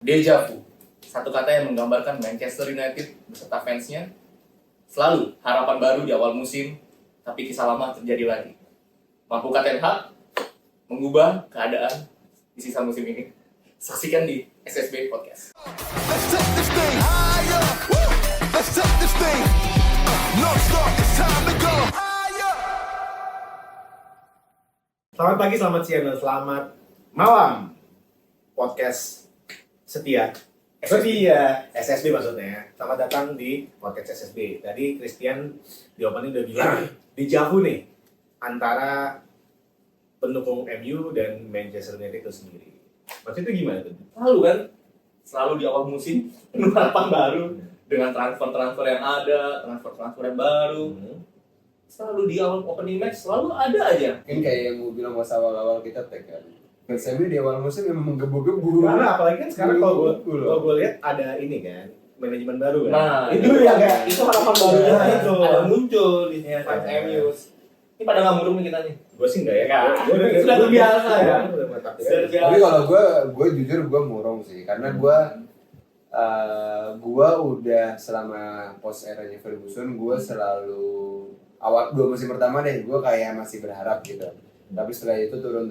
Deja vu, satu kata yang menggambarkan Manchester United beserta fansnya. Selalu harapan baru di awal musim, tapi kisah lama terjadi lagi. Mampukah Ten Hag mengubah keadaan di sisa musim ini? Saksikan di SSB Podcast. Let's take this thing higher. Woo! Let's take this thing. Non-stop, it's time to go higher. Selamat pagi, selamat siang, dan selamat malam. Podcast setia SSB maksudnya. Selamat datang di podcast SSB. Tadi Christian di opening udah bilang deja vu nih antara pendukung MU dan Manchester United itu sendiri. Maksudnya itu gimana tuh? Selalu di awal musim penuh harapan baru dengan transfer yang ada, transfer yang baru. Selalu di awal opening match selalu ada aja. Kan kayak yang gue bilang pas awal-awal kita tag kan. Persebaya di awal musim memang menggebu-gebu. Karena apalagi kan sekarang kalau Gebu-gebu gue lihat ada ini kan, manajemen baru kan. Nah, itu yang kayak itu harapan barunya Nah, itu. ada muncul di Iya, fans kan. MU. Ini pada nggak murung nih kita nih. gue sih enggak ya. Sudah terbiasa ya. Sudah terbiasa. Tapi kalau gue jujur gue murung sih karena gue udah selama post eranya Ferguson gue selalu awal 2 musim pertama deh gue kayak masih berharap gitu. Tapi setelah itu turun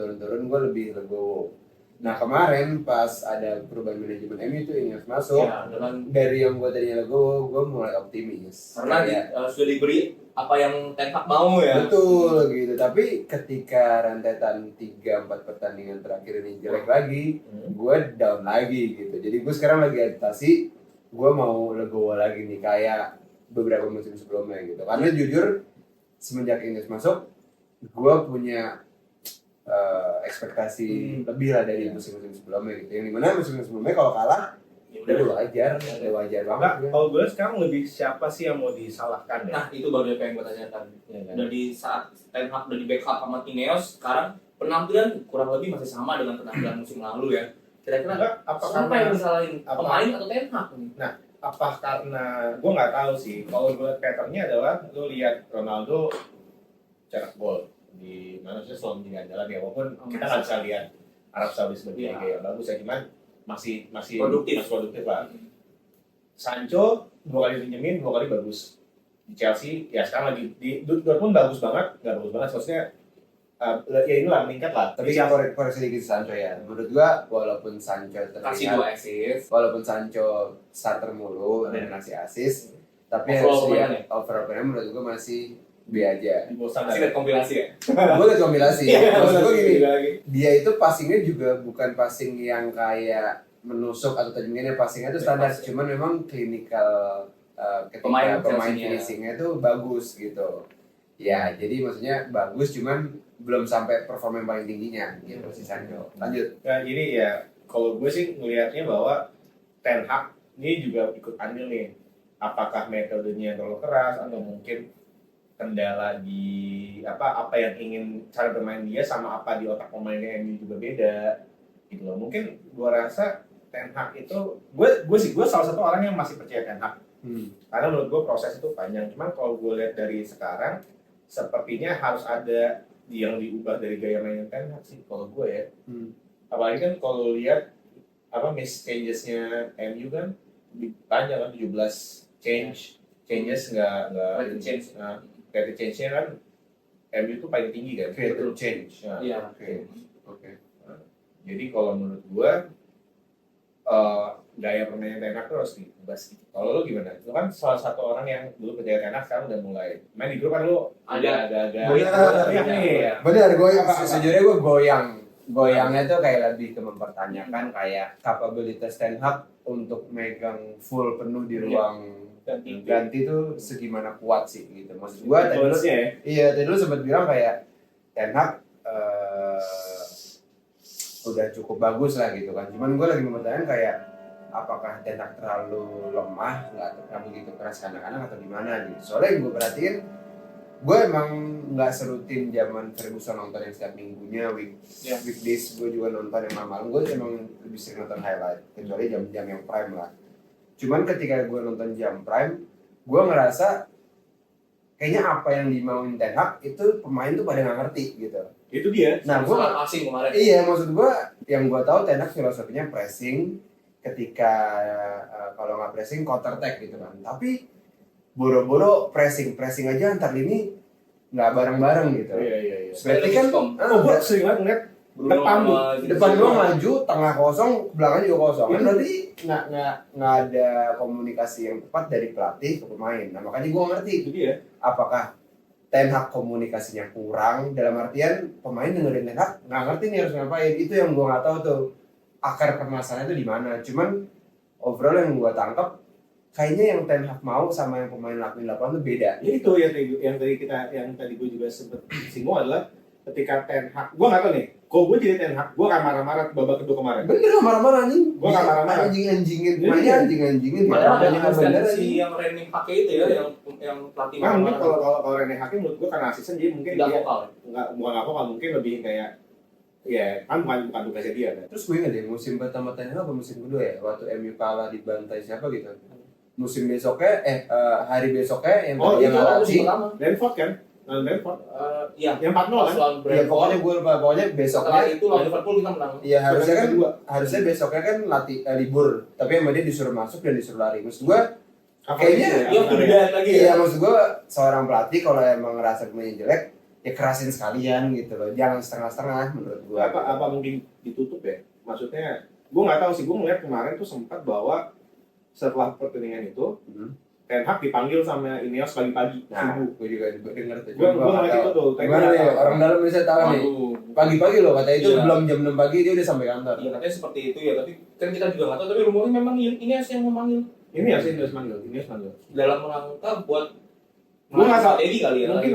gue lebih legowo. Nah kemarin pas ada perubahan manajemen MU itu Ineos masuk, Ya, dengan dari yang gue tadinya legowo gue mulai optimis. karena Kayak, sudah diberi apa yang Ten Hag mau ya. betul gitu, tapi ketika rentetan 3-4 pertandingan terakhir ini jelek lagi, gue down lagi gitu. Jadi gue sekarang lagi adaptasi, gue mau legowo lagi nih kayak beberapa musim sebelumnya gitu. Karena jujur semenjak Inggris masuk, gue punya ekspektasi lebih lah dari musim-musim sebelumnya gitu. Yang dimana musim-musim sebelumnya kalau kalah, Ya udah wajar banget. Enggak, Ya. kalau gue sekarang lebih siapa sih yang mau disalahkan ya? Nah, itu baru yang pengen gue tanyakan. Iya kan? Udah di saat Ten Hag udah di backup sama Ineos, sekarang penampilan kurang lebih masih sama dengan penampilan musim lalu ya. Kira-kira Enggak, apa siapa yang karena disalahin? apa? Pemain atau Ten Hag nih? apa karena gue nggak tahu sih. Kalau gue lihat patternnya adalah lu lihat Ronaldo cetak gol di mana sih selalu menjadi andalan ya, walaupun kita nggak bisa lihat Arab Saudi sebagai Iya. kayak bagus ya, cuman masih Produktif. produktif lah. Sancho 2 kali pinjemin, 2 kali bagus di Chelsea. Ya sekarang lagi di Dortmund bagus banget, nggak bagus banget maksudnya. Ya inilah meningkat lah. Tapi Di koreksi sedikit Sancho ya. Menurut gua walaupun Sancho Kasih terlihat 2 assist. walaupun Sancho starter mulu dan ngasih assist, tapi Overall harus lihat permainannya. overall permainan menurut gua masih B aja. di bawah standar. Kasih lihat kompilasi ya. Gua lihat kombinasi. Maksud gua gini, lagi. dia itu passingnya juga bukan passing yang kayak menusuk atau tajamnya, passingnya itu standar, Passing. cuman memang clinical ketika Pemain pemain Chelsea-nya. finishingnya itu bagus gitu. Ya, jadi maksudnya bagus cuman belum sampai performa yang paling tingginya gitu si Sancho. Lanjut. Nah, jadi ya kalau gue sih ngelihatnya bahwa Ten Hag ini juga ikut andil nih. Apakah metodenya terlalu keras atau mungkin kendala di apa yang ingin cara bermain dia sama apa di otak pemainnya ini juga beda gitu loh. Mungkin gue rasa Ten Hag itu gue salah satu orang yang masih percaya Ten Hag. Karena menurut gue proses itu panjang. Cuman kalau gue lihat dari sekarang sepertinya harus ada yang diubah dari gaya main Ten Hag sih kalau gue ya. Apalagi kan kalau lihat miss changes-nya MU kan banyak kan 17 changes nggak Rated change. rated change-nya kan MU itu paling tinggi kan. Creative change. Nah, Iya. Oke. jadi kalau menurut gue gaya permainan Ten Hag tuh harus diubah sih. Kalau lu gimana? Lu kan salah satu orang yang dulu percaya Ten Hag, sekarang udah mulai main di grup kan lu Ada agak goyang nih ya. Benar, gue Apa? sejujurnya gue goyangnya tuh kayak lebih ke mempertanyakan kayak kapabilitas Ten Hag untuk megang full penuh di ruang ganti tuh segimana kuat sih gitu. Maksud gue tadi lu, Influence-nya ya. iya tadi lu sempat bilang kayak Ten Hag udah cukup bagus lah gitu kan. Cuman gue lagi mempertanyakan kayak apakah Ten Hag terlalu lemah, nggak begitu keras kadang-kadang atau gimana gitu. Soalnya yang gue perhatiin, gue emang nggak serutin zaman Ferguson nonton yang setiap minggunya weekdays. Gue juga nonton yang malam-malam. Gue emang lebih sering nonton highlight kecuali jam-jam yang prime lah. Cuman ketika gue nonton jam prime, gue ngerasa kayaknya apa yang dimauin Ten Hag itu pemain tuh pada nggak ngerti gitu. Itu dia. Nah, gue Salah passing kemarin. iya, maksud gue yang gue tahu Ten Hag filosofinya pressing, ketika kalau nggak pressing counter attack gitu kan. Tapi boro-boro pressing aja antar lini nggak bareng-bareng gitu. Iya. Berarti kan Gue sering banget ngeliat Bruno depan sama lu. depan gua maju, tengah kosong, belakang juga kosong. Kan berarti nggak ada komunikasi yang tepat dari pelatih ke pemain. Nah makanya gua ngerti Itu dia. apakah Ten Hag komunikasinya kurang dalam artian pemain dengerin Ten Hag nggak ngerti nih harus ngapain. Itu yang gua nggak tahu tuh akar permasalahannya itu di mana. Cuman overall yang gua tangkap kayaknya yang Ten Hag mau sama yang pemain lakuin di lapangan tuh beda. Ya itu yang tadi gue juga sempet singgung adalah ketika Ten Hag, gue nggak tahu nih, kalau gue jadi Ten Hag, gue akan marah-marah babak kedua kemarin. Bener marah-marah nih. Gua nggak marah-marah. Anjing-anjingin, Iya. pemainnya anjing-anjingin. Padahal ada Bener asistensi anjing. yang Reni pakai itu ya, yang pelatih Nah mungkin marah-marah. kalau Rene Hakim menurut gue karena asisten jadi mungkin Tidak dia vokal. bukan nggak vokal, mungkin lebih kayak ya kan bukan tugasnya dia kan. Terus gue ingat deh musim pertama Ten Hag apa musim kedua ya waktu MU kalah dibantai siapa gitu. Musim besoknya hari besoknya yang itu ngelatih. Brentford kan? Brentford. Iya. Yang 4-0 kan? Lawan Ya Brentford. pokoknya gue lupa pokoknya Setelah besoknya. itu lawan Liverpool kita menang. Iya Kedua. harusnya besoknya kan libur tapi sama dia disuruh masuk dan disuruh lari. Maksud gue Apa Kayaknya itu ya? Iya, udah lagi ya. iya maksud gue seorang pelatih kalau emang ngerasa pemainnya jelek ya kerasin sekalian gitu loh. Jangan setengah-setengah menurut gue. Apa mungkin ditutup ya? Maksudnya gue nggak tahu sih, gue ngeliat kemarin tuh sempat bahwa setelah pertandingan itu Ten Hag dipanggil sama Ineos pagi-pagi Nah, subuh. gue juga denger tuh. Gue ngeliat itu tuh. Gimana nih orang dalam bisa tahu nih. Waduh. Pagi-pagi loh katanya itu Iya. belum jam 6 pagi dia udah sampai kantor. Iya katanya seperti itu ya, tapi kan kita juga nggak tahu. Tapi rumornya memang ini yang memanggil Ini ya sih Ineos manggil. dalam rangka buat Gua nggak tahu. strategi kali ya. Mungkin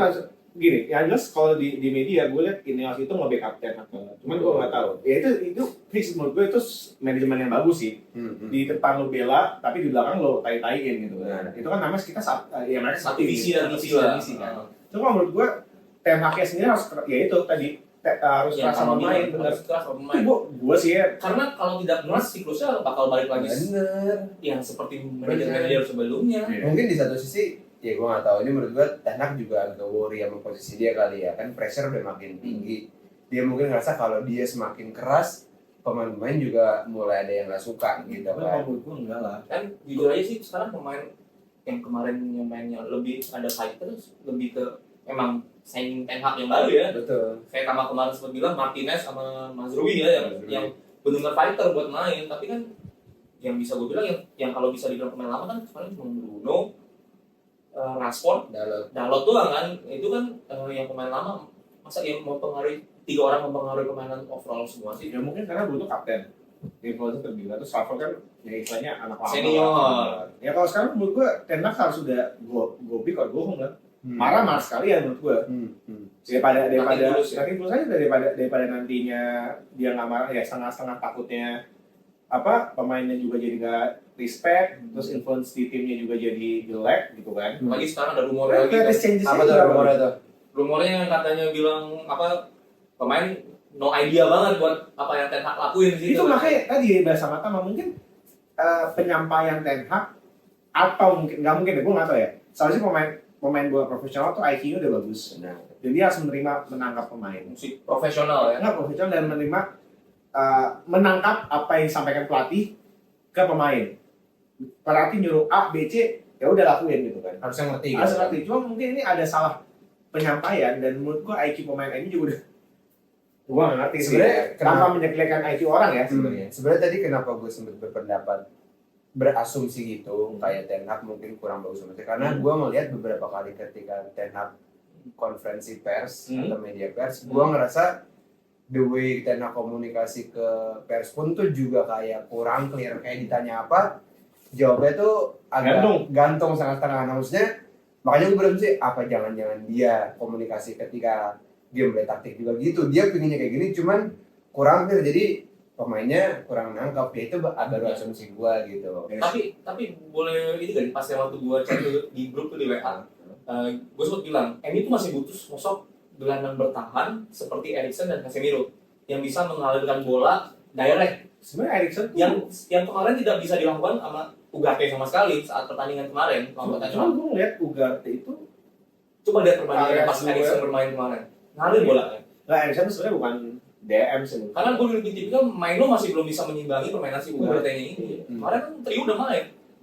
gini, yang jelas kalau di media gue lihat Ineos itu nge-backup Ten Hag banget. Cuman gue nggak tahu. Ya itu fix menurut gue itu manajemen yang bagus sih. Di depan lo bela, tapi di belakang lo tai-taiin gitu kan. Itu kan namanya kita ya mereka Satu visi dan misi lah. kan. Cuma menurut gue Ten Hag-nya sendiri harus ya itu tadi harus Yang keras sama pemain benar. harus keras sama pemain. Itu gue sih ya Karena kalau tidak keras siklusnya bakal balik lagi Bener. yang seperti manajer sebelumnya. Mungkin di satu sisi ya gue nggak tahu ini menurut gue Ten Hag juga agak worry sama posisi dia kali ya kan pressure udah makin tinggi dia mungkin ngerasa kalau dia semakin keras pemain-pemain juga mulai ada yang nggak suka gitu Tapi kan. kalau menurut gue enggak lah. Kan jujur aja sih sekarang pemain yang kemarin yang mainnya lebih ada fight terus lebih ke emang signing Ten Hag yang baru ya. Betul. Kayak sama kemarin sempat bilang Martinez sama Mazrui ya yang benar-benar fighter buat main, tapi kan yang bisa gue bilang yang kalau bisa dibilang pemain lama kan kemarin cuma Bruno, Rashford, Dalot doang kan. Itu kan yang pemain lama, masa yang mempengaruhi 3 orang mempengaruhi permainan overall semua sih. Ya mungkin karena Bruno kapten. Influencer tergila, terus Rashford kan ya istilahnya anak lama. Senior. Ya kalau sekarang menurut gue Ten Hag harus sudah go big or go home lah. Marah sekalian menurut gue. Daripada nanti terus aja daripada nantinya dia nggak marah ya setengah-setengah takutnya pemainnya juga jadi nggak respect, terus influence di timnya juga jadi jelek gitu kan. Lagi sekarang ada rumor lagi kan. Apa tuh rumornya tuh? Rumornya yang katanya bilang pemain no idea banget buat apa yang Ten Hag lakuin sih. Itu makanya tadi bahasa mata mungkin penyampaian Ten Hag atau mungkin nggak mungkin ya, gue nggak tahu ya. Soalnya pemain bola profesional tuh IQ-nya udah bagus. Nah, Jadi dia harus menangkap pemain. musik profesional ya. Nggak profesional dan menangkap apa yang disampaikan pelatih ke pemain. Pelatih nyuruh A, B, C, ya udah lakuin gitu kan. harusnya ngerti Harus gitu. ngerti. Cuma mungkin ini ada salah penyampaian dan menurut gua IQ pemain ini juga udah gua nggak ngerti sih. Sebenarnya Tanpa menjelekkan IQ orang ya sebenarnya. Sebenarnya tadi kenapa gue sempat berasumsi gitu kayak Ten Hag mungkin kurang bagus sama karena gue melihat beberapa kali ketika Ten Hag konferensi pers atau media pers gue ngerasa the way Ten Hag komunikasi ke pers pun tuh juga kayak kurang clear kayak ditanya apa jawabnya tuh agak gantung sangat tengah maksudnya makanya gue berasumsi apa jangan-jangan dia komunikasi ketika dia mulai taktik juga gitu dia pinginnya kayak gini cuman kurang clear jadi pemainnya kurang nangkap ya itu baru asumsi gua gitu. Tapi boleh ini kan pas waktu gua chat di grup tuh di WA. Gua sempat bilang, MU itu masih butuh sosok gelandang bertahan seperti Eriksen dan Casemiro yang bisa mengalirkan bola direct. Sebenarnya Eriksen tuh Yang kemarin tidak bisa dilakukan sama Ugarte sama sekali saat pertandingan kemarin. cuma gue ngeliat Ugarte itu Coba lihat perbandingan Alias pas dua. Eriksen bermain kemarin. Ngalir bola kan. nggak Eriksen tuh sebenarnya DM sih. Karena gue lebih tipikal Maino masih belum bisa menyimbangi permainan si Ugarte-nya ini. Kemarin kan trio udah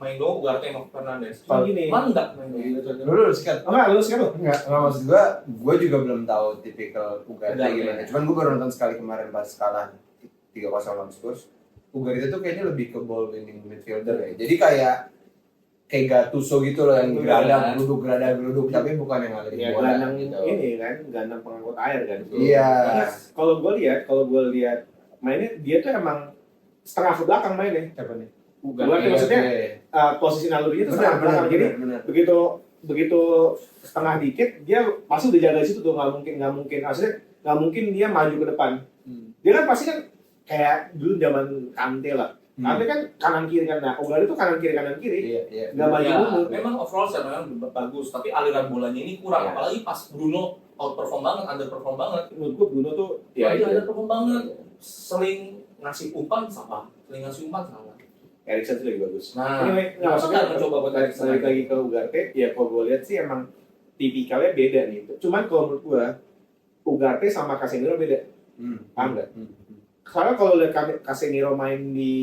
Maino, Ugarte, sama Fernandes. Cuma gini. Mantap Maino. Dulu sikat. Oh enggak, lu sekarang? Enggak maksud gua juga belum tahu tipikal Ugarte gimana. Cuman gua baru nonton sekali kemarin pas kalah 3-0 lawan Spurs. Ugarte tuh kayaknya lebih ke ball winning midfielder ya. Jadi kayak Gattuso gitu loh yang gerada-geruduk tapi bukan yang ada di Ya bola gelandang gitu. ini kan, gelandang pengangkut air kan. Iya. Karena kalau gue lihat mainnya dia tuh emang setengah ke belakang mainnya. Siapa nih? Ugarte maksudnya posisi nalurinya tuh setengah ke belakang. Jadi begitu setengah dikit dia pasti udah jaga di situ tuh, nggak mungkin nggak mungkin dia maju ke depan. Dia kan pasti kan kayak dulu zaman Kante lah. Kante kan kanan kiri kan, nah Ugarte tuh kanan kiri Iya. nggak maju mundur. Memang overall sebenarnya bagus, tapi aliran bolanya ini kurang. Iya. Apalagi pas Bruno outperform banget, underperform banget. Menurut gue Bruno tuh Ya, itu. underperform banget. Seling ngasih umpan salah. Eriksen tuh lebih bagus. Nah, Anyway, kenapa maksudnya nggak mencoba buat Eriksen balik lagi ke Ugarte, ya kalau gue lihat sih emang tipikalnya beda nih. Cuman kalau menurut gue Ugarte sama Casemiro beda. Paham nggak? Karena kalau lihat Casemiro main di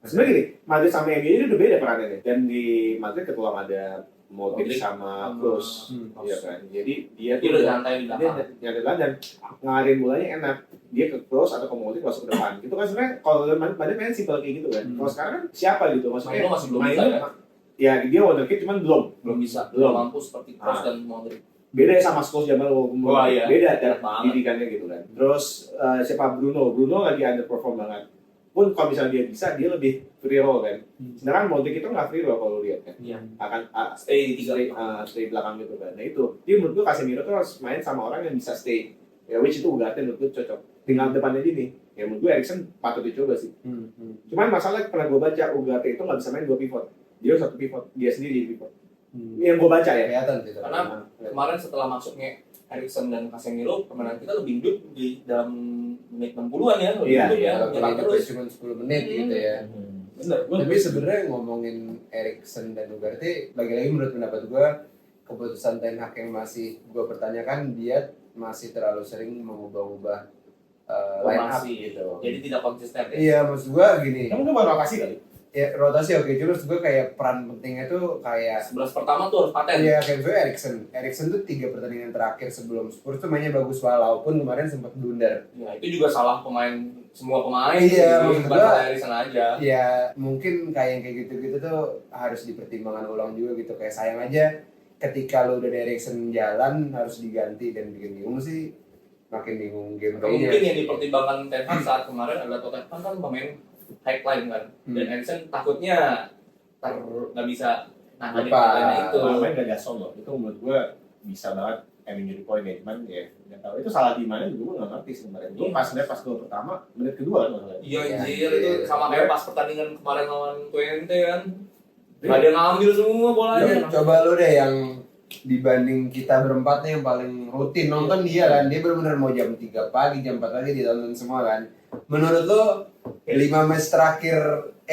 sebenarnya gini, Madrid sama MU ini udah beda peranannya. Dan di Madrid ketulang ada Modric sama Kroos, iya kan. Jadi dia Dia tuh udah santai di belakang. nyari dan ngalahin bolanya enak. Dia ke Kroos atau ke Modric masuk ke depan. Gitu kan sebenarnya kalau Madrid main simpel kayak gitu kan. Kalau sekarang kan siapa gitu maksudnya? Maino masih belum bisa Maino, ya dia wonderkid cuman belum bisa Belum. mampu seperti Kroos dan Modric. beda ya sama Scholes zaman Wah, iya. beda cara Banget. didikannya gitu kan. Terus siapa Bruno lagi underperform banget. Pun kalau misalnya dia bisa, dia lebih free roll kan. Sedangkan Modric itu nggak free roll kalau lihat kan. Iya. Akan Stay di tiga. stay belakang gitu kan. Nah itu, dia menurut gua Casemiro tuh harus main sama orang yang bisa stay. Ya which itu Ugarte menurut gua cocok. Tinggal depannya gini. Ya menurut gua Eriksen patut dicoba sih. Cuman masalah pernah gua baca Ugarte itu nggak bisa main 2 pivot. Dia harus 1 pivot. Dia sendiri jadi pivot. Yang gua baca ya. Kelihatan sih. Karena kemarin setelah masuknya Eriksen dan Casemiro, permainan kita lebih hidup di dalam menit 60-an ya. Lebih Iya, hidup iya. ya, Kalau nyerang ini terus. cuma 10 menit gitu ya. Bener. Tapi sebenarnya ngomongin Eriksen dan Ugarte, lagi-lagi menurut pendapat gue, keputusan Ten Hag yang masih gue pertanyakan, dia masih terlalu sering mengubah-ubah line up Formasi. gitu. Jadi tidak konsisten ya. Iya, maksud gue gini, Kamu tuh baru rotasi kali. ya rotasi oke, cuma maksud gue kayak peran pentingnya tuh kayak 11 pertama tuh harus paten. iya, kayak misalnya Eriksen tuh 3 pertandingan terakhir sebelum Spurs tuh mainnya bagus walaupun kemarin sempat blunder. Ya, itu juga salah semua pemain. Iya, Jadi maksud bukan gua- salah Eriksen aja. Ya mungkin kayak yang kayak gitu-gitu tuh harus dipertimbangkan ulang juga gitu. Kayak sayang aja ketika lo udah dari Eriksen jalan harus diganti dan bikin bingung sih, makin bingung game Mungkin yang kayaknya. dipertimbangkan Ten Hag saat kemarin adalah Tottenham kan pemain high line kan. Dan Eriksen takutnya nggak bisa nanganin Lepas. permainan itu. Main gak gasol loh. Itu menurut gua bisa banget jadi poin ya. Cuman ya nggak tahu itu salah di mana juga gua nggak ngerti sebenarnya. Gua pas gol pertama menit kedua kan masalahnya. Iya Iya, anjir, iya. itu sama kayak pas pertandingan kemarin lawan Twente kan. Gak ada yang ngambil semua bolanya. Coba lo deh yang dibanding kita berempat nih yang paling rutin nonton dia kan, dia benar-benar mau jam 3 pagi, jam 4 pagi ditonton semua kan. Menurut lo 5 match terakhir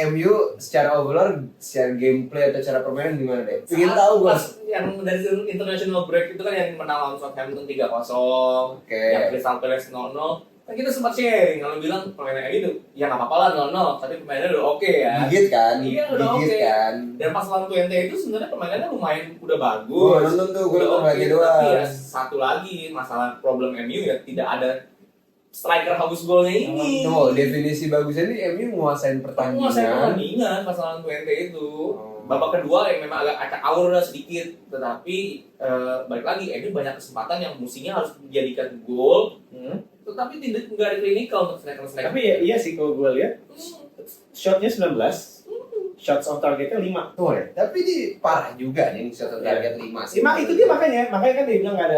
MU secara overall, secara gameplay atau cara permainan gimana deh? Pengen tahu gue. Pas yang dari international break itu kan yang menang lawan Southampton 3-0, Oke. yang Crystal Palace 0-0. Kan kita sempat sharing kalau bilang permainan MU itu ya nggak apa-apa lah 0-0, tapi permainannya udah oke ya. Gigit kan? Iya, udah Gigit oke. kan? Dan pas lawan Twente itu sebenarnya permainannya lumayan udah bagus. Gue nonton tuh, gue Udah nonton oke, lagi tapi doang. ya satu lagi masalah problem MU ya tidak ada striker haus golnya ini. Oh, definisi bagusnya ini MU nguasain Penguasaan pertandingan pas lawan Twente itu. Babak kedua yang memang agak acak aur sedikit, tetapi balik lagi MU banyak kesempatan yang mestinya harus dijadikan gol, tetapi tidak nggak ada klinikal untuk striker. Tapi ya iya sih kalau gua lihat shotnya 19, shots on targetnya 5. Tuh deh, tapi ini parah juga nih shot on target 5 sih. Itu dia makanya kan dia bilang nggak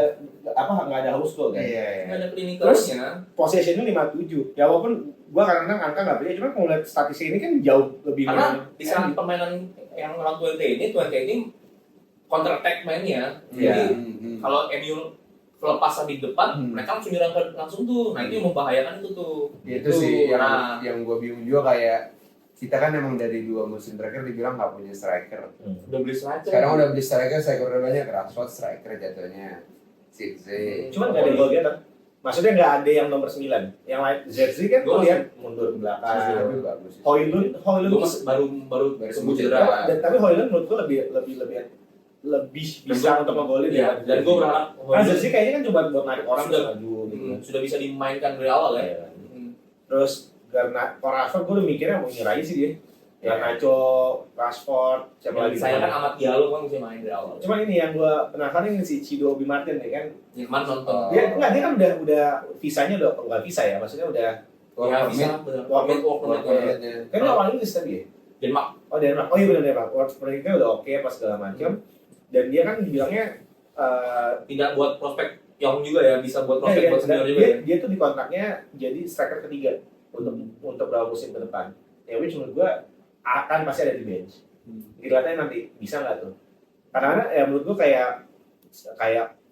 ada house goal kan. Iya. Nggak ada klinikalnya. Possessionnya 57. Ya walaupun gua kadang-kadang angka nggak percaya, cuma kalau lihat statistik ini kan jauh lebih Karena di saat permainan yang lawan Twente ini counter attack mainnya. Iya. Jadi kalau MU lepas di depan, mereka langsung nyerang langsung tuh. Nah itu yang membahayakan itu tuh. Itu sih Nah, yang gue bingung juga, kayak kita kan emang dari 2 musim terakhir dibilang nggak punya striker. udah beli striker. Sekarang udah beli striker udah banyak, Rashford striker jatuhnya. Zirkzee. Cuman nggak ada gol dia kan. Maksudnya nggak ada yang nomor 9. Yang lain Zerzi kan Gua gue lihat mundur ke belakang. Tapi bagus sih. Hoylund Gue baru sembuh cedera. tapi Hoylund menurut gue lebih bisa untuk ngegolin Iya, dan gue berharap Nah, Zerzi kayaknya kan coba buat narik orang Sudah. maju gitu. sudah bisa dimainkan dari awal ya. Iya. Terus karena Rashford gue udah mikirnya mau nyerahin sih dia. Ya Nacho, Rashford, siapa lagi? Saya kan amat Diallo kan bisa main dari awal. Cuman ini yang gue penasaran ini si Cido Obi Martin nih kan. Jerman nonton. Dia kan udah visanya udah enggak visa ya, maksudnya udah Ya bisa benar. Work permit. kan dia orang Inggris tadi ya. Denmark. Oh Denmark. Oh iya benar Denmark. Work permitnya udah oke pas segala macam. Dan dia kan bilangnya Tidak buat prospek yang juga ya, bisa buat prospek buat senior juga ya. dia tuh di kontraknya jadi striker ketiga untuk beberapa musim ke depan. Ya which menurut gue akan pasti ada di bench. Kelihatannya nanti bisa nggak tuh? Karena ya menurut gue kayak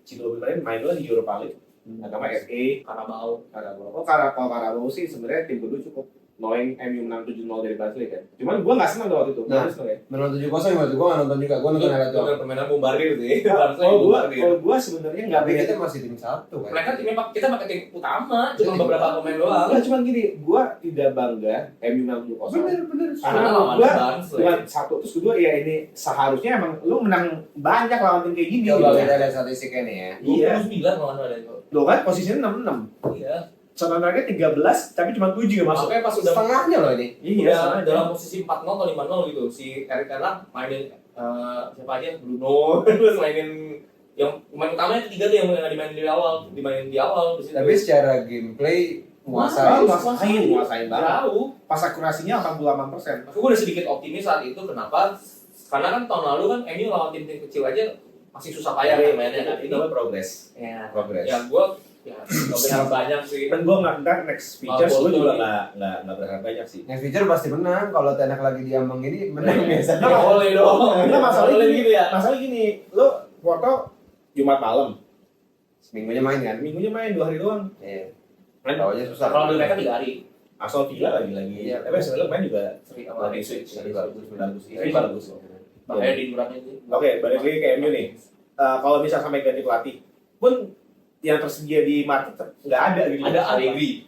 Cido kemarin main lah di Europa League, atau FA, Carabao. Carabao. Kalau Carabao sih sebenarnya tim kedua cukup. Knowing MU menang 7-0 dari Barcelona kan. Cuman gue nggak senang waktu itu. Nah, menonton 7-0 waktu gue nggak nonton juga. Gue nonton Ela tuh. Permainan bombardir sih. Kalau gue sebenarnya nggak Tapi kita masih tim satu kan. Mereka timnya kita pakai tim utama, cuma beberapa pemain doang. Enggak, cuma gini, gue tidak bangga MU menang 7-0. Bener. Karena lawan gue Barnes cuma satu, terus kedua ya ini seharusnya emang lu menang banyak lawan tim kayak gini. Coba gitu. kita lihat statistiknya nih ya. Iya. 29 lawan Valencia. Lo kan posisinya 66. Iya. Sama mereka 13 tapi cuma 7 yang masuk. Makanya pas udah Setengahnya loh ini. udah dalam posisi 4-0 atau 5-0 gitu, si Erik Ten Hag mainin siapa aja, Bruno, terus mainin yang pemain utamanya ketiga tuh yang nggak dimainin di awal. Tapi secara gameplay Nguasain nguasain banget. jauh. Pas akurasinya 88%. Aku udah sedikit optimis saat itu, kenapa? Karena kan tahun lalu kan MU lawan tim-tim kecil aja masih susah payah kan mainnya kan. Itu namanya progress. Ya, progress. ya gue nggak berharap banyak sih. Dan gue nggak next features gue juga nggak berharap banyak sih. Next feature pasti menang. Kalau Tenak lagi diambang ini menang biasanya. Nggak boleh dong. Enggak masalahnya gitu ya. Masalah gini, lo foto Jumat malam, Seminggunya main kan? minggunya main 2 hari doang. Iya. Main Tahu aja susah. Kalau di mereka 3 hari. Asal Villa lagi. Iya. Tapi sebenarnya main juga Lagi switch. bagus. Ini Bagus. Makanya di duranya itu. Oke, balik lagi ke MU nih. Kalau misal sampai ganti pelatih pun yang tersedia di market nggak ada gitu. Ada Allegri.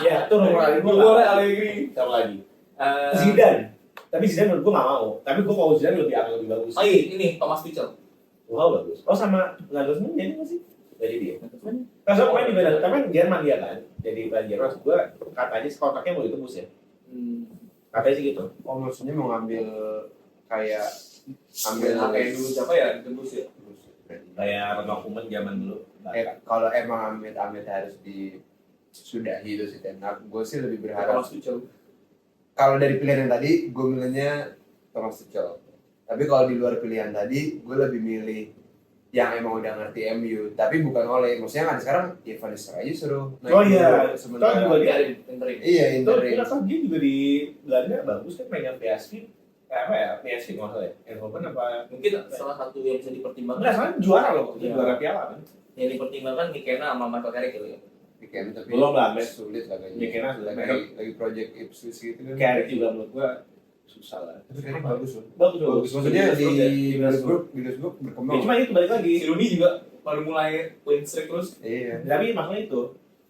Ya, itu rumor Allegri. Allegri. Siapa lagi? Zidane. Tapi Zidane menurut gue nggak mau. Tapi gue kalau Zidane lebih bagus. Oh iya, ini Thomas Tuchel. Wow, bagus. Oh sama Nagelsmann jadi nggak sih? Jadi dia. Nah, soalnya pemain juga, tapi kan Jerman dia kan. Jadi pemain Jerman, gue katanya kontraknya mau ditembus ya. Katanya sih gitu. Oh maksudnya mau ngambil kayak Kayak dulu siapa ya ditembus ya? Kayak Ronald Koeman zaman dulu. kalau emang Amit harus disudahi itu si Ten Hag, gue sih lebih berharap. Thomas Tuchel. Kalau dari pilihan yang tadi, gue milihnya Thomas Tuchel. Tapi kalau di luar pilihan tadi, gue lebih milih yang emang udah ngerti MU. Tapi bukan Ole. Maksudnya kan sekarang ya Van Nistelrooy aja suruh. Oh iya. Sementara. Toh juga dia. Interim. Iya, Itu interim. kan dia juga di Belanda bagus kan mainnya PSV. Apa ya? PSV nggak salah ya? Eindhoven apa? Mungkin salah satu yang bisa dipertimbangkan. Enggak, soalnya juara loh. Iya. Juara piala kan. Yang dipertimbangkan Mikena sama Michael Carrick gitu ya. Weekend, tapi Belum lah, Mes. sulit lah kayaknya. Mikena sudah. lagi project Ipswich gitu kan. Carrick juga menurut gua susah lah. Tapi Carrick bagus loh. Bagus. Maksudnya di Middlesbrough. Middlesbrough Ya, berkembang. cuma itu balik lagi. Si Rooney juga baru mulai win streak terus. Iya. Tapi maksudnya itu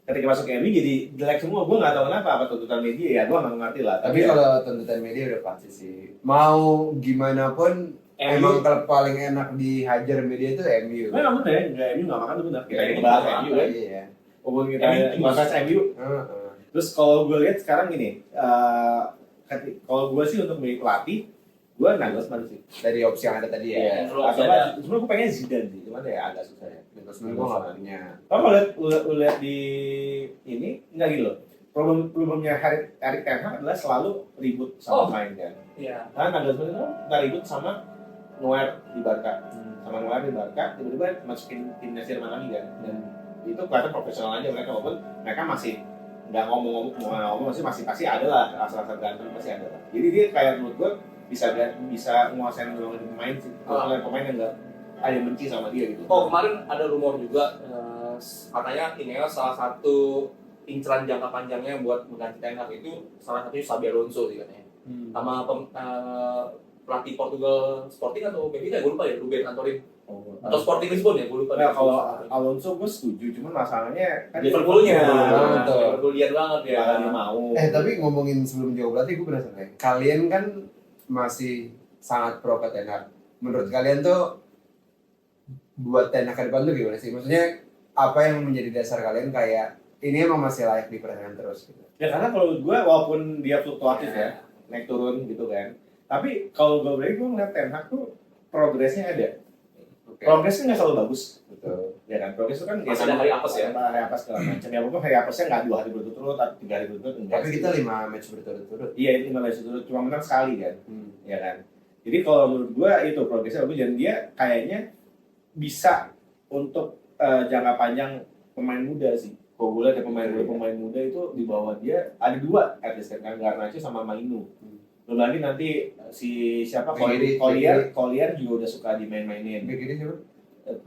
ketika masuk ke MU jadi jelek semua. Gue nggak tahu kenapa, apa tuntutan media ya. Gue nggak ngerti lah. Tapi kalau tuntutan media udah pasti sih. Mau gimana pun emang kalau paling enak dihajar media itu MU. memang bener ya, nggak MU nggak makan tuh benar. Kita ini MU bahas nggak MU makan. kan. Iya. Walaupun kita MU bahas MU. Heeh. Terus kalau gue lihat sekarang gini, kalau gue sih untuk milih pelatih, gue Nagelsmann sih. Dari opsi yang ada tadi ya. Kalau Atau opsi nggak, ada. sebenarnya gue pengen Zidane sih, cuman ya agak susah ya. Terus gue nggak punya. Kalau lu lihat di ini nggak gitu loh. Problemnya Erik Ten Hag adalah selalu ribut sama main kan. Iya. Karena Nagelsmann itu nggak ribut sama Neuer di Barca, sama Neuer di Barca, tiba-tiba masukin timnas Jerman lagi kan. Dan itu kelihatan profesional aja mereka, walaupun mereka masih nggak ngomong masih pasti ada lah rasa-rasa ganteng pasti ada lah. Jadi dia kayak menurut gue bisa menguasain pemain sih. Kalau pemain yang nggak ada yang benci sama dia gitu. Oh, kemarin ada rumor juga katanya Ineos salah satu inceran jangka panjangnya buat mengganti Ten Hag itu salah satunya Xabi Alonso sih katanya. Sama pelatih Portugal Sporting atau Benfica, gue lupa ya, Ruben Amorim. Atau Sporting Lisbon ya, gue lupa. Nah, kalau Alonso gue setuju, cuman masalahnya kan Liverpoolnya, Betul. Liverpool liar banget ya. bakal dia mau. Tapi ngomongin sebelum jauh berarti gue penasaran nih. Kalian kan masih sangat pro ke Ten Hag. Menurut kalian tuh buat Ten Hag ke depan tuh gimana sih? Maksudnya apa yang menjadi dasar kalian kayak ini emang masih layak dipertahankan terus gitu? Ya karena kalau gue walaupun dia fluktuatif ya, naik turun gitu kan. Tapi kalau gue berarti gue ngeliat Ten Hag tuh progresnya ada. Oke. Progresnya nggak selalu bagus. Betul. Ya kan, progres itu kan Masih ada hari apes ya? Hari apes segala macam. Ya mungkin hari apesnya nggak 2 hari berturut-turut, tapi 3 hari berturut-turut enggak. Tapi sih. kita 5 match berturut-turut. Iya, itu 5 match berturut-turut cuma menang sekali kan. Hmm. Ya kan. Jadi kalau menurut gue itu progresnya bagus dan dia kayaknya bisa untuk jangka panjang pemain muda sih. Kalau gue lihat ya pemain muda itu di bawah dia ada 2 at least kan, Garnacho sama Mainu. Belum lagi nanti si siapa Begini, Collier juga udah suka dimain-mainin. Begini siapa?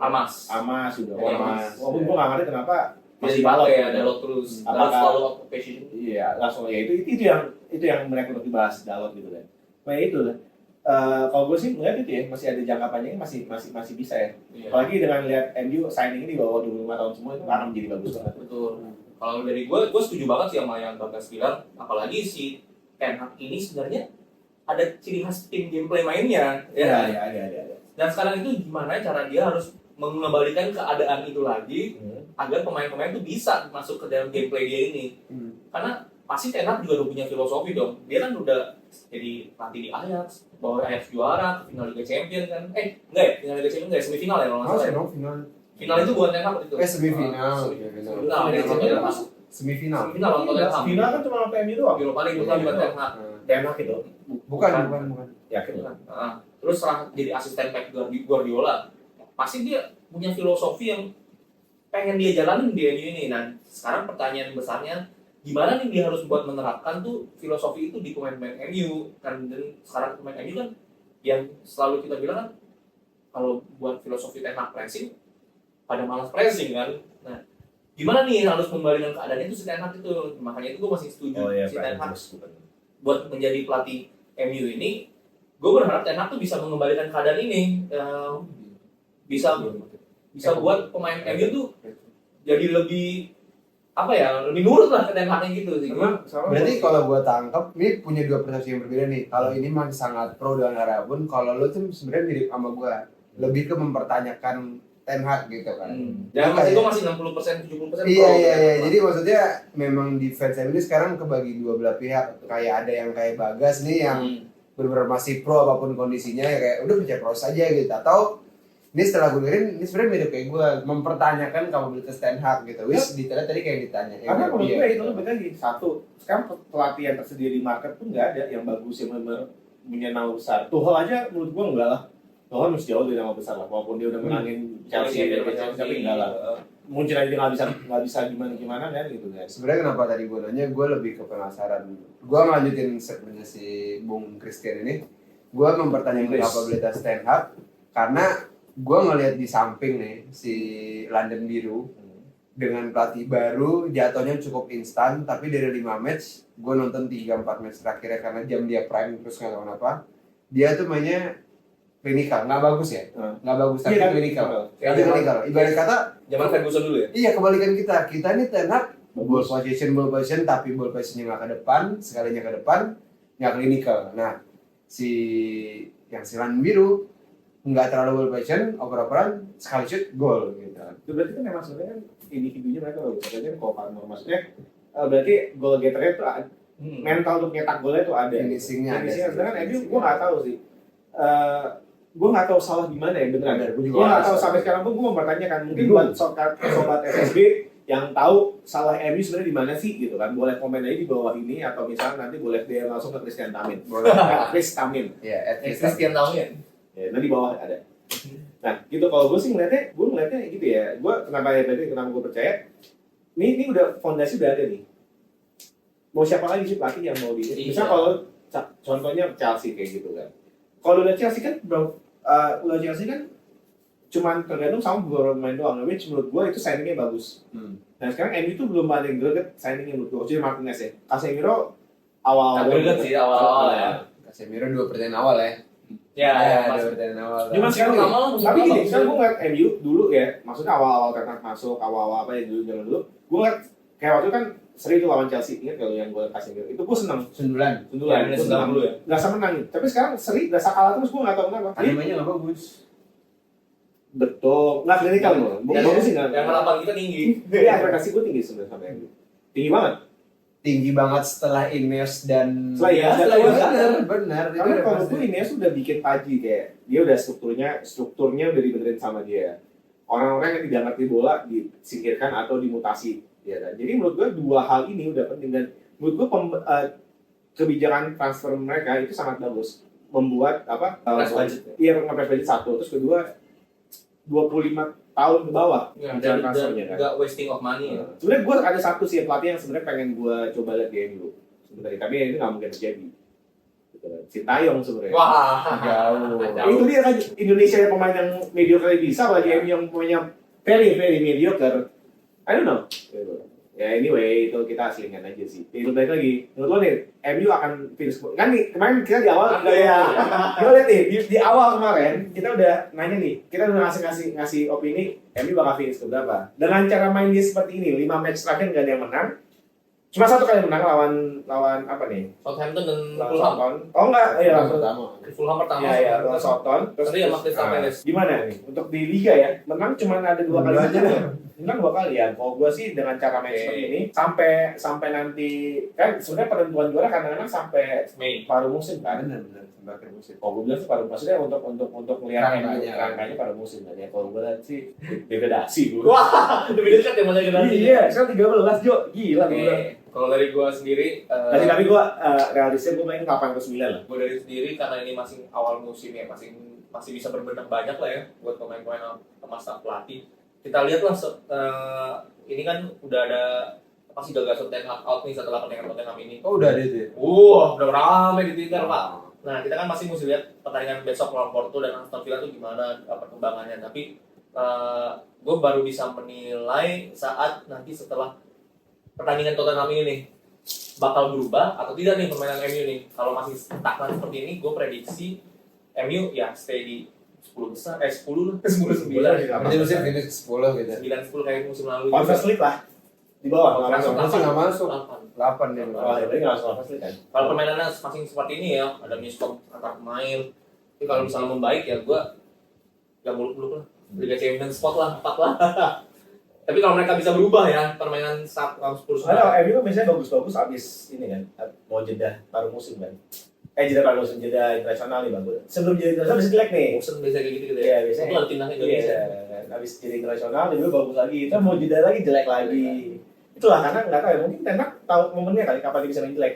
Amas. Amas udah. Amas. Walaupun gue nggak ngerti kenapa Masih dipakai ya, Dalot terus. Dalot Apakah- selalu occupation. Iya, langsung ya itu yang mereka untuk dibahas Dalot gitu kan. Nah itu lah. Kalau gue sih melihat itu ya masih ada jangka panjangnya masih bisa ya. Iya. Apalagi dengan lihat MU signing ini di bawah 25 tahun semua itu akan menjadi bagus banget. Betul. Kalau dari gue setuju banget sih sama yang Bagas bilang. Apalagi si Ten Hag ini sebenarnya ada ciri khas tim gameplay mainnya. Ya, ada. Dan sekarang itu gimana cara dia harus mengembalikan keadaan itu lagi agar pemain-pemain itu bisa masuk ke dalam gameplay dia ini. Karena pasti Ten Hag juga udah punya filosofi dong. Dia kan udah jadi pelatih di Ajax, bawa Ajax juara, ke final Liga Champions kan. Enggak ya, final Liga Champions enggak ya, semifinal ya kalau nggak salah. Emang final? Final itu bukan Ten Hag itu. Semifinal. Semifinal. Semifinal. Semifinal. Semifinal lawan Tottenham. Final kan cuma sampai MU doang. Europa League bukan Ten Hag. Enak itu. Bukan. Yakin. Terus setelah jadi asisten Pep Guardiola, pasti dia punya filosofi yang pengen dia jalanin di MU ini. Nah, sekarang pertanyaan besarnya, gimana nih dia harus buat menerapkan tuh filosofi itu di pemain-pemain MU kan? Dan sekarang pemain MU kan yang selalu kita bilang kan, kalau buat filosofi Ten Hag pressing, pada malas pressing kan. Nah, gimana nih harus kembalikan keadaannya itu si Ten Hag itu? Makanya itu gue masih setuju si Ten Hag buat menjadi pelatih MU ini. Gue berharap Ten Hag tuh bisa mengembalikan keadaan ini, bisa buat pemain MU tuh jadi lebih lebih nurut lah ke Ten Hag gitu sih. Berarti kalau gua tangkap ini punya 2 persepsi yang berbeda nih. Kalau ini masih sangat pro dengan Harabun, kalau lo tuh sebenarnya mirip sama gua, lebih ke mempertanyakan Ten Hag gitu kan. Dan Iya, itu iya. masih 60% 70% pro. Iya. Jadi maksudnya memang di fans ini sekarang kebagi 2 belah pihak. Kayak ada yang kayak Bagas nih yang benar-benar masih pro apapun kondisinya ya kayak udah percaya pro saja gitu. Atau ini setelah gue dengerin, ini sebenarnya mirip kayak gue mempertanyakan kapabilitas Ten Hag gitu. Wis detailnya tadi kayak ditanya. Karena menurut Iya, gue itu gitu. lebih lagi satu. Sekarang pelatih yang tersedia di market pun nggak ada yang bagus yang benar punya nama besar. Tuchel aja menurut gue enggak lah. Tuchel masih jauh dari nama besar lah. Walaupun dia udah menangin Chelsea, tapi enggak lah. Mungkin aja dia nggak bisa gimana kan gitu kan. Sebenarnya kenapa tadi gue nanya, gue lebih ke penasaran. Gue melanjutin segmennya si Bung Christian ini. Gue mempertanyakan kapabilitas Ten Hag karena gue ngelihat di samping nih si London Biru dengan pelatih baru jatuhnya cukup instan, tapi dari 5 match gue nonton 3-4 match terakhirnya karena jam dia prime terus nggak tahu kenapa dia tuh mainnya klinikal, nggak bagus ya, nggak bagus tapi Iya, klinikal, Kayak tapi klinikal. Ibarat kata zaman Ferguson dulu ya. iya kebalikan kita ini Ten Hag ball position tapi ball positionnya nggak ke depan, sekalinya ke depan nggak klinikal. Nah si London Biru nggak terlalu ball position, oper-operan sekali shoot gol gitu. Itu berarti kan emang sebenarnya kan individunya mereka bagus. Maksudnya kalau Palmer maksudnya berarti goal getternya tuh mental untuk nyetak golnya tuh ada. Finishingnya ada. Sedangkan MU gue nggak tahu sih. Gue nggak tahu salah di mana ya beneran. Gue juga Gue nggak nggak tahu tahu. sampai sekarang pun gue mempertanyakan. Mungkin buat sobat SSB yang tahu salah MU sebenarnya di mana sih gitu kan. Boleh komen aja di bawah ini atau misalnya nanti boleh DM langsung ke Christian Tamin. Boleh. Chris Tamin. Iya, Christian tahunnya. Ya, nanti di bawah ada. Nah, gitu kalau gue sih ngeliatnya gitu ya. Kenapa gue percaya? Ini udah fondasi udah ada nih. Mau siapa lagi sih pelatih yang mau di? Iya. Misal kalau contohnya Chelsea kayak gitu kan. Kalau udah Chelsea kan cuman tergantung sama beberapa pemain doang. Which menurut gue itu signingnya bagus. Nah sekarang MU itu belum ada yang greget signingnya menurut gue. Jadi Martinez ya. Casemiro awal Greget sih awal-awal ya. Casemiro 2 pertandingan awal ya. Ya, ada pas. pertandingan awal. Cuma sekarang pertama lah, gini, musim tapi pertama gini, bagus. sekarang gue ngeliat MU dulu ya, maksudnya awal-awal Ten Hag masuk, awal-awal apa ya dulu zaman dulu, gue ngeliat kayak waktu itu kan sering tuh lawan Chelsea, ingat kalau yang gue kasih itu gue seneng. Sundulan. Sundulan, Ya, gue seneng 90 ya. Gak sama menang, tapi sekarang seri berasa kalah terus gue gak tau kenapa. Karena mainnya nggak bagus. Betul, nggak klinikal loh. Dan Bagus sih nggak. yang harapan kita tinggi. Tapi ekspektasi gue tinggi sebenarnya sampai MU. Tinggi banget. Tinggi banget setelah Ineos dan Setelah Ineos dan setelah Ineos. benar. Itu Karena udah kalau pasti. gue ini sudah bikin Taji kayak dia udah strukturnya udah dibenerin sama dia. Orang-orang yang tidak ngerti bola disingkirkan atau dimutasi, ya kan. Jadi menurut gue dua hal ini udah penting dan menurut gue kebijakan transfer mereka itu sangat bagus. Membuat apa? Press budget. Iya, nge-press budget satu. Terus kedua 25 tahun ke bawah Ya, bicara dan transfernya kan. nggak wasting of money ya. Sebenarnya gue ada satu sih pelatih yang sebenarnya pengen gue coba lihat di MU sebenarnya, tapi ini nggak mungkin terjadi. Gitu kan. Si Taeyong sebenarnya. Wah, Jauh. Itu dia kan Indonesia yang pemain yang mediocre bisa, apalagi MU yang pemainnya very very mediocre. I don't know. Gitu. Ya anyway itu kita selingan aja sih. Itu balik lagi. Menurut lo nih MU akan finish kan nih kemarin kita di awal udah ya. Lo lihat nih di awal kemarin kita udah nanya nih, kita udah ngasih opini MU bakal finish ke berapa. Dengan cara main dia seperti ini, 5 match terakhir nggak ada yang menang. Cuma satu kali menang lawan apa nih? Southampton dan Lawan Fulham. Southampton. Oh enggak, iya lawan pertama. Fulham pertama. Iya, iya, lawan Southampton. Tadi sama Crystal Palace. Gimana nih? Untuk di Liga ya, menang cuma ada 2 kali Dua saja. aja. Menang 2 kali ya. Kalau gue sih dengan cara main Oke. seperti ini, sampai nanti kan sebenarnya penentuan juara kadang-kadang sampai Mei. paruh musim kan. Benar. Sampai akhir musim. Kalau gue bilang sih paruh maksudnya untuk melihat Rangkanya. rangkanya paruh musim kan ya. Kalau gue lihat sih degradasi gue. Wah, lebih dekat yang mana generasi. Iya, sekarang 13 Jo. Gila gue bilang. Kalau dari gua sendiri, Tapi gue realistis gue main 8 ke 9 lah. gue dari sendiri karena ini masih awal musim ya, masih bisa berbenah banyak lah ya buat pemain-pemain emas pelatih. Kita lihat lah ini kan udah ada pasti gagasan Ten Hag out nih setelah pertandingan Tottenham ini. Oh udah ada itu ya? Udah rame di Twitter Pak. Nah kita kan masih mesti lihat pertandingan besok lawan Porto dan Aston Villa tuh gimana perkembangannya. Tapi gue baru bisa menilai saat nanti setelah pertandingan Tottenham ini nih bakal berubah atau tidak nih permainan MU nih. Kalau masih stagnan seperti ini, gue prediksi MU ya stay di 10 besar, 10 lah, 10 9. Berarti musim finish 10 gitu. 9 10 kayak musim lalu. Conference League lah. Di bawah nggak masuk. Masuk nggak masuk. 8. 8 nih. Oh, ya berarti nggak masuk Conference League kan. Kalau permainannya masih seperti ini ya, ada miskom antar pemain. Tapi kalau misalnya membaik ya gue gak muluk-muluk lah. Liga Champions spot lah, 4 lah. Tapi kalau mereka bisa berubah ya, permainan saat 10 Soalnya MU kan biasanya bagus-bagus abis ini kan, mau jeda paruh musim kan. Jeda paruh musim, jeda internasional nih bagus. Sebelum jeda internasional bisa jelek nih. bosen biasa kayak gitu Iya, ya. biasanya. Itu ada timnas Indonesia. Iya, abis jeda internasional dia bagus lagi. Kita mau jeda lagi jelek lagi. Itulah karena nggak tahu ya, mungkin Ten Hag tahu momennya kali kapan dia bisa main jelek.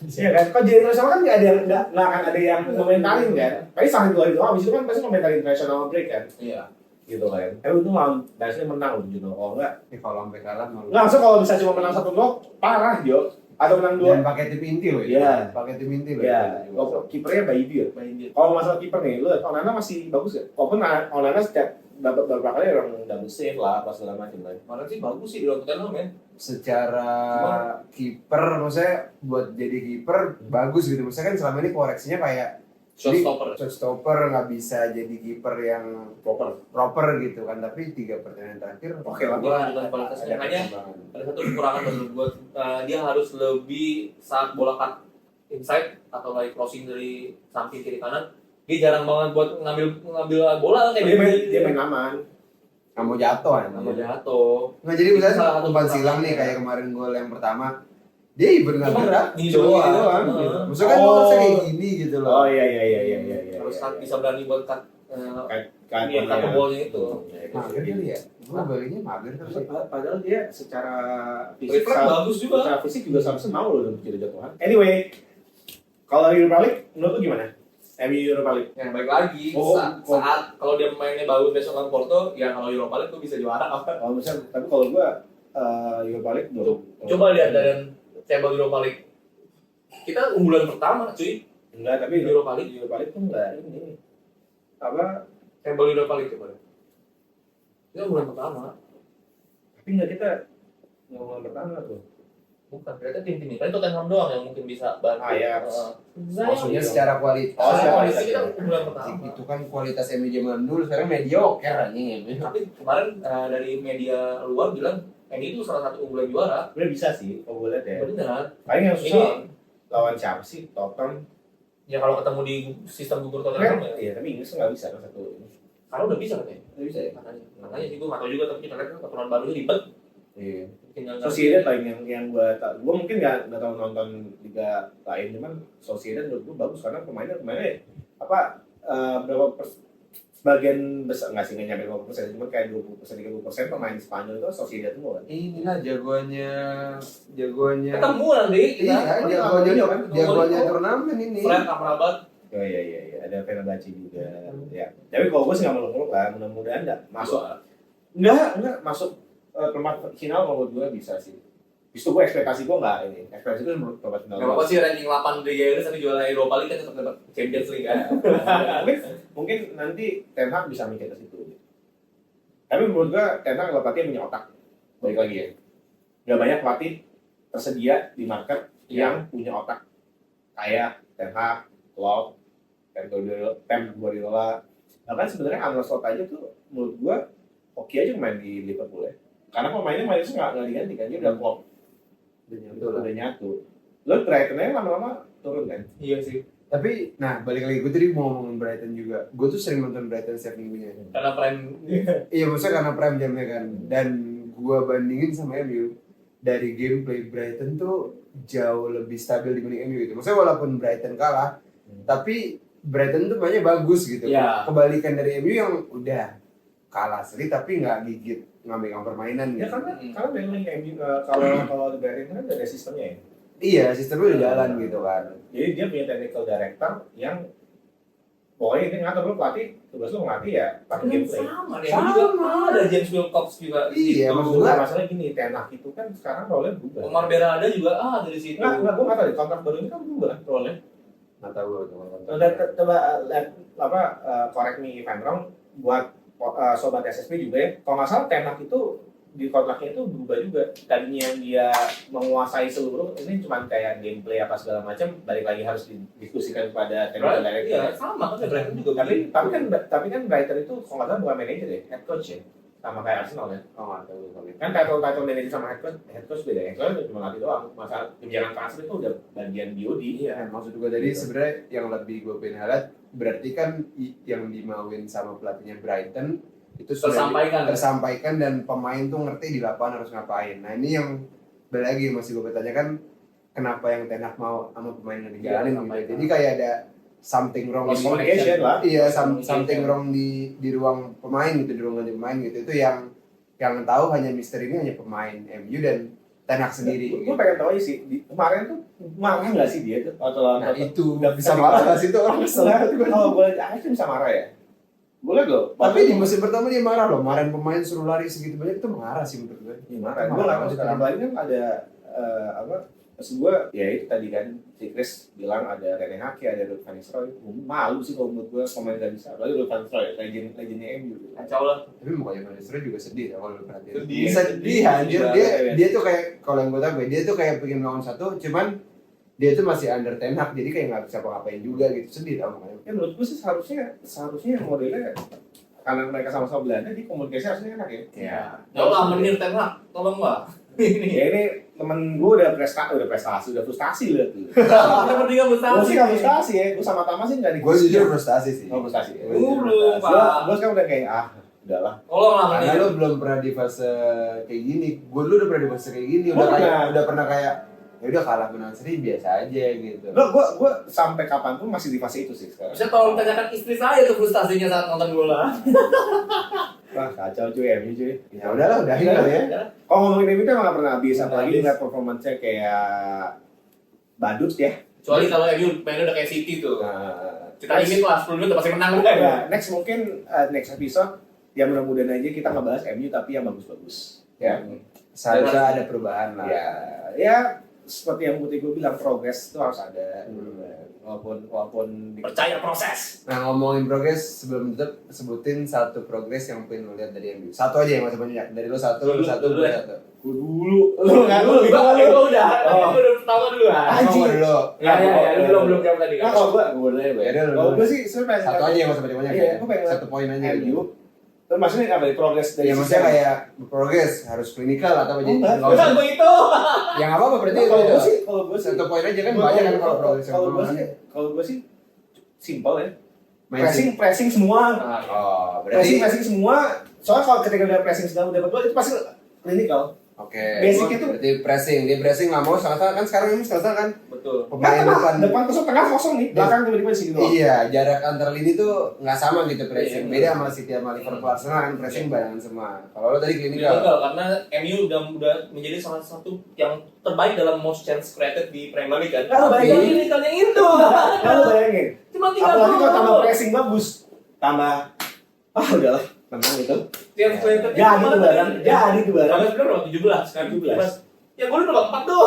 Iya kan? Kalau jeda internasional kan nggak akan ada yang komentarin kan. Tapi sampai 2 hari doang, abis itu kan pasti komentarin internasional break kan. Iya. Gitu kan. Tapi itu lawan biasanya menang loh, gitu. Kalau enggak Ini kalau sampai kalah malu. nggak, maksudnya kalau bisa cuma menang 1-0 parah Jo. Atau menang 2. Dan pakai tim inti loh. Iya. Pakai tim inti loh. Ya, kalau kipernya Baidi ya. Kalau masalah kiper nih, lu Onana masih bagus ya? Walaupun Onana setiap dapat beberapa kali orang double save lah, pas segala macam kan. Kemarin sih bagus sih di lawan Tottenham ya. Secara kiper, maksudnya buat jadi kiper bagus gitu. Maksudnya kan selama ini koreksinya kayak Shotstopper. shot stopper nggak bisa jadi kiper yang proper gitu kan, tapi 3 pertandingan terakhir Oke lah, dia lanjutan kualitasnya. Makanya ada satu kekurangan menurut gue, dia harus lebih saat bola cut inside atau lagi crossing dari samping kiri kanan, dia jarang banget buat ngambil bola kayak Dia main aman. nggak mau jatuh kan. sama jatuh. Nggak, jadi Itu salah misalnya satu umpan silang nih kekurangannya. kayak kemarin gol yang pertama, dia even nggak Cuma gerak, gini cuma doang. gini doang Heeh. gitu. Maksudnya kan gol harusnya kayak gini gitu loh. Oh iya. Harus bisa berani buat cut Kan cut bolnya itu. Mager kali ya, gue baginya mager kali sih. Padahal dia secara fisik Refleks bagus juga. Secara fisik juga seharusnya mau loh untuk jadi jatuhan. Anyway, kalau Europa League menurut lu gimana? MU Europa League. Yang baik lagi saat kalau dia mainnya bagus besok lawan Porto, ya kalau Europa League tuh bisa juara apa? Kalau misalnya, tapi kalau gua Europa League Coba lihat dari table Europa League. Kita unggulan pertama, cuy. enggak, tapi Europa League. Europa League tuh enggak ini apa? Table Europa League coba. Kita unggulan pertama. Tapi enggak kita ngomong pertama tuh. Bukan, ternyata tim-tim ini. Paling Tottenham doang yang mungkin bisa bantu. Ajax. Maksudnya secara kualitas. Oh, secara kondisi kualitas. kita unggulan pertama. Itu kan kualitas MU zaman dulu, sekarang mediocre anjing. Tapi kemarin dari media luar bilang ini itu salah satu unggulan juara. Sebenarnya bisa sih, kalau gue lihat ya. Benar. Paling yang susah Ini- lawan siapa sih? Tottenham. Ya kalau ketemu di sistem gugur Tottenham ya. Iya, tapi Inggris nggak bisa kan satu ini. Karena udah bisa katanya. Nggak bisa ya. Makanya sih gue nggak tahu juga, tapi kita lihat kan aturan barunya ribet. Iya. Bikin yang Sociedad paling yang gue mungkin nggak tahu nonton liga lain, cuman Sociedad menurut gue bagus karena pemainnya berapa sebagian besar nggak sih, nggak nyampe 50%, cuma kayak 20% 30% pemain Spanyol itu Sociedad semua kan. Inilah jagoannya ketemu nanti iya, Mourinho kan? jagoannya turnamen ini. Fred Amrabat. Oh iya, ada Fenerbahce juga. Ya. Tapi kalau gue sih nggak muluk-muluk lah, mudah-mudahan nggak masuk. Nggak masuk perempat final kalau menurut gue bisa sih. Justru gue ekspektasi gue nggak ini. Ekspektasi gue menurut perempat final. Gak apa-apa sih ranking 8 Liga Inggris tapi juara Europa League kan tetap dapat Champions League kan. mungkin nanti Ten Hag bisa mikir ke situ. Tapi menurut gue Ten Hag adalah pelatih yang punya otak. Balik lagi ya. Gak banyak pelatih tersedia di market yang punya otak kayak Ten Hag, Klopp, Pep Guardiola. Bahkan sebenarnya Arne Slot aja tuh menurut gue oke aja main di Liverpool ya. Karena pemainnya nggak diganti kan, dia udah Klopp. Udah nyatu. Lo Brighton aja lama-lama turun kan? Iya sih. Tapi, nah balik lagi, gue tadi mau ngomongin Brighton juga. Gue tuh sering nonton Brighton setiap minggunya. Karena prime Iya, maksudnya karena prime jamnya kan. Dan gue bandingin sama MU, dari gameplay Brighton tuh jauh lebih stabil dibanding MU gitu. Maksudnya walaupun Brighton kalah, tapi Brighton tuh mainnya bagus gitu. Iya. Kebalikan dari MU yang udah kalah seri tapi nggak gigit ngambil permainan Ya gitu. karena memang kalau di Brighton kan ada sistemnya ya. Iya, sistemnya udah jalan gitu kan. Jadi dia punya technical director yang pokoknya dia ngatur lo pelatih, tugas lo ngelatih ya pakai gameplay. sama deh. Juga ada James Wilcox juga. Iya, gitu. maksud gua- Masalahnya gini, Ten Hag itu kan sekarang role-nya berubah. Omar Berada juga dari situ. Nggak, gue nggak tahu deh, kontrak baru ini kan berubah role-nya. Nggak tahu gue tuh. Coba lihat correct me if I'm wrong, buat sobat SSB juga ya. Kalau nggak salah Ten Hag itu di kontraknya itu berubah juga. Tadinya dia menguasai seluruh, ini cuma kayak gameplay apa segala macam, balik lagi harus didiskusikan kepada technical director. Iya, sama kan Brighton juga. Tapi kan Brighton itu kalau nggak salah bukan manajer ya, head coach ya, sama kayak Arsenal ya. Oh, nggak tahu gue. Kan title manajer sama head coach beda ya. Soalnya cuma latih doang. Masalah kebijakan transfer itu udah bagian BOD. Iya, maksud gue tadi sebenarnya yang lebih gue pengen highlight berarti kan yang dimauin sama pelatihnya Brighton itu sudah tersampaikan dan pemain tuh ngerti di lapangan harus ngapain. Nah ini yang balik lagi masih gue bertanyakan kenapa yang Ten Hag mau sama pemain yang dijalanin gitu. Jadi kayak ada something wrong Communication lah. Iya, something wrong di ruang pemain gitu, di ruang ganti pemain gitu. Itu yang tahu hanya misteri ini hanya pemain MU dan Ten Hag sendiri. Gue pengen tahu aja sih, kemarin tuh marah nggak sih dia tuh? Nah itu Nggak bisa marah nggak sih itu orang kesel. Kalau gue lihat itu bisa marah ya. Boleh loh. Tapi di musim pertama dia marah loh, marahin pemain suruh lari segitu banyak itu marah sih menurut gue. Iya, marah. Gue nggak tahu sekarang. Apalagi kan ada maksud gue ya itu tadi kan si Chris bilang ada Rene Hake, ada Ruud van Nistelrooy. Malu sih kalau menurut gue pemain nggak bisa. Apalagi Ruud van Nistelrooy, legendnya MU. Kacau lah. Tapi mukanya Van Nistelrooy juga sedih ya kalau lu perhatiin. Sedih. Sedih anjir, dia tuh kayak kalau yang gue tahu dia tuh kayak pengen lawan satu, cuman dia tuh masih under Ten Hag jadi kayak nggak bisa ngapain juga gitu, sedih tau makanya. Ya menurut gue sih seharusnya modelnya karena mereka sama-sama Belanda, jadi komunikasi harusnya enak ya. Iya. Jauh lah menir Ten Hag, tolong lah. Ya ini temen gue udah frustasi lah tuh. Kita bertiga Gue frustasi. sih nggak frustasi ya, gue sama Tama sih nggak Gue jujur frustasi sih. Oh frustasi ya. Belum, Pak. Gue sekarang udah kayak udahlah. Tolong lah Karena menir. lu belum pernah di fase kayak gini. Gue dulu udah pernah di fase kayak gini, udah pernah kayak ya udah kalah menang seri biasa aja gitu. Gue sampai kapanpun masih di fase itu sih sekarang. Bisa tolong tanyakan istri saya tuh frustasinya saat nonton bola. Wah kacau cuy MU cuy. Ya udahlah, udahin lah ya. Kalau ngomongin MU itu emang nggak pernah habis, Nggak apalagi habis. ngeliat performance-nya kayak badut ya. Kecuali kalau MU mainnya udah kayak City tuh. Nah, Kita ingin lah 10 menit udah pasti menang udah. ya, next mungkin next episode ya mudah-mudahan aja kita ngebahas MU tapi yang bagus-bagus. Ya. Seharusnya ada perubahan lah. Ya seperti yang Putih gue bilang progres itu harus ada. walaupun Percaya proses. Nah ngomongin progres sebelum tutup sebutin satu progres yang pengen lo lihat dari MU. Satu aja yang masih banyak. Dari lo satu, Dulu, satu, dulu gue ya. satu. gue dulu lu nggak lu Gue udah. Oh. Gue udah pertama dulu kan. Anjing. Ngomong dulu. Lu belum jawab tadi kan. Nah, kalau gue dulu ya, Ya, kalau gue sih sebenarnya Satu aja yang masih banyak Iya, ya. gue pengen Satu poin aja. MU. Terus maksudnya apa? Progres dari Ya maksudnya kayak progres harus klinikal atau apa jadi enggak. nggak Udah usah. gue itu. Yang apa berarti Nah, kalau itu. gue sih, kalau gue sih Satu poin aja kan banyak kan kalau progres. kalau gue sih simple ya. Main Pressing semua. Oh, berarti Pressing semua. Soalnya kalau ketika udah pressing sedang dapat bola itu pasti klinikal. oke. Basic itu- berarti pressing. Dia pressing nggak mau setengah kan sekarang ini setengah kan Betul. pemain depan kosong, tengah kosong nih, belakang tiba-tiba di sini doang. Iya, jarak antar lini tuh nggak sama gitu pressing. Iya, Beda sama City sama Liverpool Arsenal kan pressing barengan semua. Kalau lo tadi klinikal. Klinikal karena MU udah menjadi salah satu yang terbaik dalam most chance created di Premier League kan. Kalau bayangin- klinikalnya itu. Kalau bayangin, Cuma 3 apalagi kalau tambah gol. pressing bagus, tambah udahlah menang itu. Chance created Jadi tuh barang, jadi tuh barang. Sampai sebenarnya berapa? 17 kan? 17. Ya gue udah 4 tuh.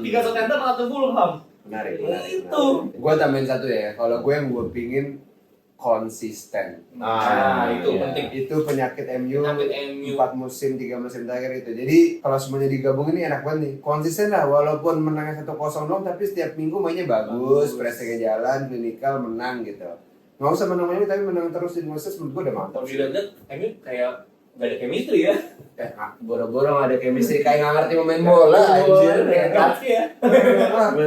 3 Southampton atau Fulham. Menarik. Itu. Gue tambahin satu ya. Kalau gue yang gue pingin konsisten. Nah, itu iya. penting. Itu penyakit MU. Penyakit MU. 4 musim, 3 musim terakhir itu. Jadi kalau semuanya digabungin ini enak banget nih. Konsisten lah, walaupun menangnya 1-0 doang, tapi setiap minggu mainnya bagus, pressingnya jalan, klinikal, menang gitu. Nggak usah menang-menang tapi menang terus di Moses menurut gue udah mantap. Kalau dilihat MU kayak gak ada chemistry ya. Boro-boro nggak ada chemistry kayak nggak ngerti main bola anjir. Kayak kaki ya.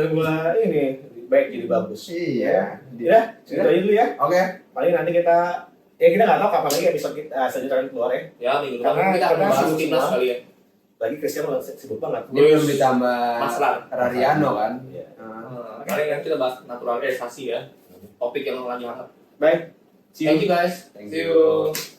Bola ini baik jadi bagus. Iya. Ya, cerita dulu ya. Oke. Paling nanti kita kita nggak tahu kapan lagi episode kita selanjutnya keluar ya. Ya, minggu Karena- depan kita akan karena bahas sibuk timnas semua. kali ya. Lagi Cristiano sibuk banget. Dia belum ditambah Maslar. Rariano kan. Iya. Kali ini kita bahas naturalisasi ya. Topik yang lagi hangat. Baik. Thank you guys. Thank See you. you.